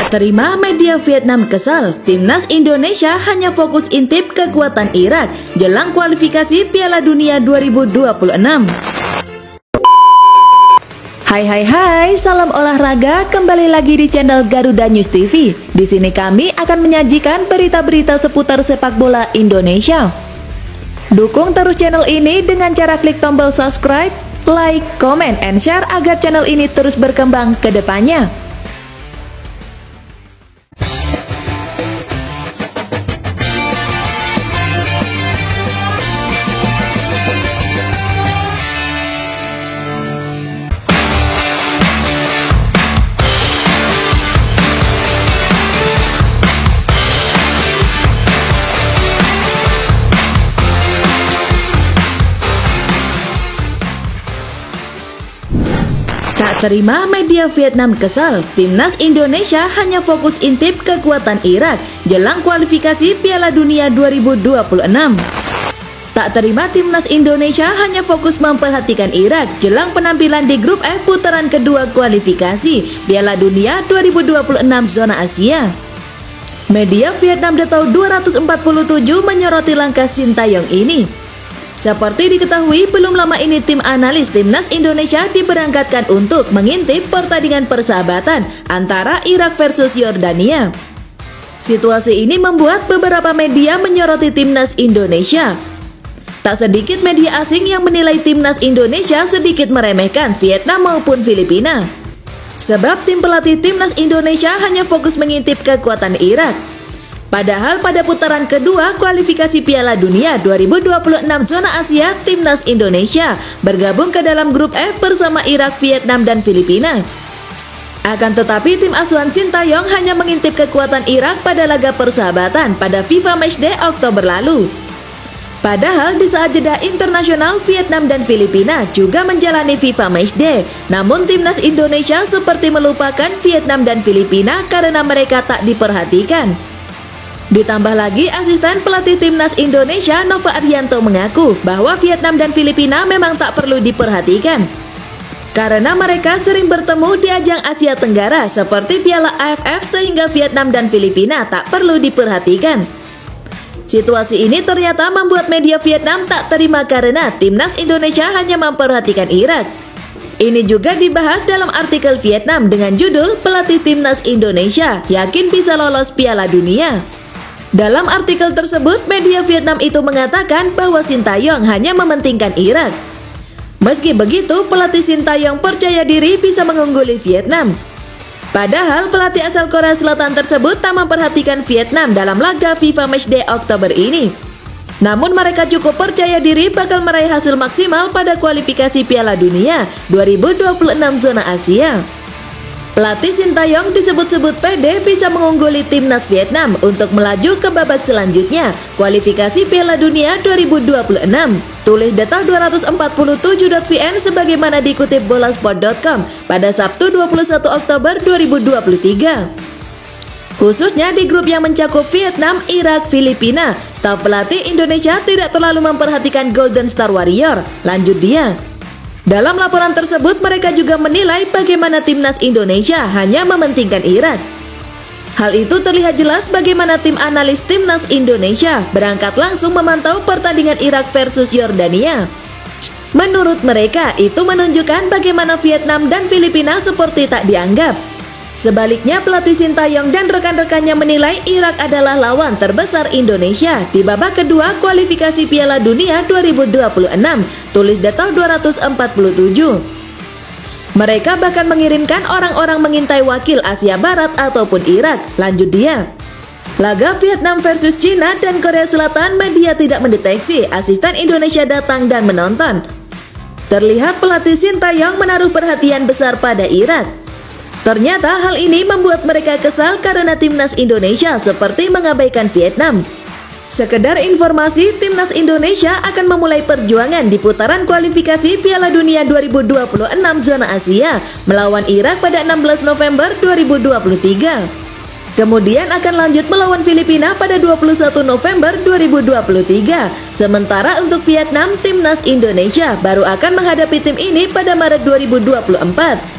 Tak terima media Vietnam kesal, timnas Indonesia hanya fokus intip kekuatan Irak jelang kualifikasi Piala Dunia 2026. Hai, salam olahraga, kembali lagi di channel Garuda News TV. Di sini kami akan menyajikan berita-berita seputar sepak bola Indonesia. Dukung terus channel ini dengan cara klik tombol subscribe, like, comment, and share agar channel ini terus berkembang ke depannya. Tak terima media Vietnam kesal, timnas Indonesia hanya fokus intip kekuatan Irak jelang kualifikasi Piala Dunia 2026. Tak terima timnas Indonesia hanya fokus memperhatikan Irak jelang penampilan di grup F putaran kedua kualifikasi Piala Dunia 2026 zona Asia. Media Vietnam Detau 247 menyoroti langkah Sintayong ini. Seperti diketahui, belum lama ini tim analis timnas Indonesia diberangkatkan untuk mengintip pertandingan persahabatan antara Irak versus Yordania. Situasi ini membuat beberapa media menyoroti timnas Indonesia. Tak sedikit media asing yang menilai timnas Indonesia sedikit meremehkan Vietnam maupun Filipina. Sebab tim pelatih timnas Indonesia hanya fokus mengintip kekuatan Irak. Padahal pada putaran kedua kualifikasi Piala Dunia 2026 zona Asia, timnas Indonesia bergabung ke dalam grup F bersama Irak, Vietnam, dan Filipina. Akan tetapi tim asuhan Sintayong hanya mengintip kekuatan Irak pada laga persahabatan pada FIFA Matchday Oktober lalu. Padahal di saat jeda internasional, Vietnam dan Filipina juga menjalani FIFA Matchday. Namun timnas Indonesia seperti melupakan Vietnam dan Filipina karena mereka tak diperhatikan. Ditambah lagi, asisten pelatih timnas Indonesia Nova Arianto mengaku bahwa Vietnam dan Filipina memang tak perlu diperhatikan karena mereka sering bertemu di ajang Asia Tenggara seperti Piala AFF, sehingga Vietnam dan Filipina tak perlu diperhatikan. Situasi ini ternyata membuat media Vietnam tak terima karena timnas Indonesia hanya memperhatikan Irak. Ini juga dibahas dalam artikel Vietnam dengan judul "Pelatih Timnas Indonesia Yakin Bisa Lolos Piala Dunia". Dalam artikel tersebut, media Vietnam itu mengatakan bahwa Sintayong hanya mementingkan Irak. Meski begitu, pelatih Sintayong percaya diri bisa mengungguli Vietnam. Padahal pelatih asal Korea Selatan tersebut tak memperhatikan Vietnam dalam laga FIFA Matchday Oktober ini. Namun mereka cukup percaya diri bakal meraih hasil maksimal pada kualifikasi Piala Dunia 2026 zona Asia. Pelatih Sintayong disebut-sebut pede bisa mengungguli timnas Vietnam untuk melaju ke babak selanjutnya, kualifikasi Piala Dunia 2026. Tulis Detau 247.vn sebagaimana dikutip bolasport.com pada Sabtu 21 Oktober 2023. Khususnya di grup yang mencakup Vietnam, Irak, Filipina, staf pelatih Indonesia tidak terlalu memperhatikan Golden Star Warrior. Lanjut dia. Dalam laporan tersebut, mereka juga menilai bagaimana timnas Indonesia hanya mementingkan Irak. Hal itu terlihat jelas bagaimana tim analis timnas Indonesia berangkat langsung memantau pertandingan Irak versus Yordania. Menurut mereka, itu menunjukkan bagaimana Vietnam dan Filipina seperti tak dianggap. Sebaliknya, pelatih Sintayong dan rekan-rekannya menilai Irak adalah lawan terbesar Indonesia di babak kedua kualifikasi Piala Dunia 2026, tulis Detau 247. Mereka bahkan mengirimkan orang-orang mengintai wakil Asia Barat ataupun Irak. Lanjut dia. Laga Vietnam versus Cina dan Korea Selatan, media tidak mendeteksi asisten Indonesia datang dan menonton. Terlihat pelatih Sintayong menaruh perhatian besar pada Irak. Ternyata hal ini membuat mereka kesal karena timnas Indonesia seperti mengabaikan Vietnam. Sekedar informasi, timnas Indonesia akan memulai perjuangan di putaran kualifikasi Piala Dunia 2026 zona Asia melawan Irak pada 16 November 2023. Kemudian akan lanjut melawan Filipina pada 21 November 2023. Sementara untuk Vietnam, timnas Indonesia baru akan menghadapi tim ini pada Maret 2024.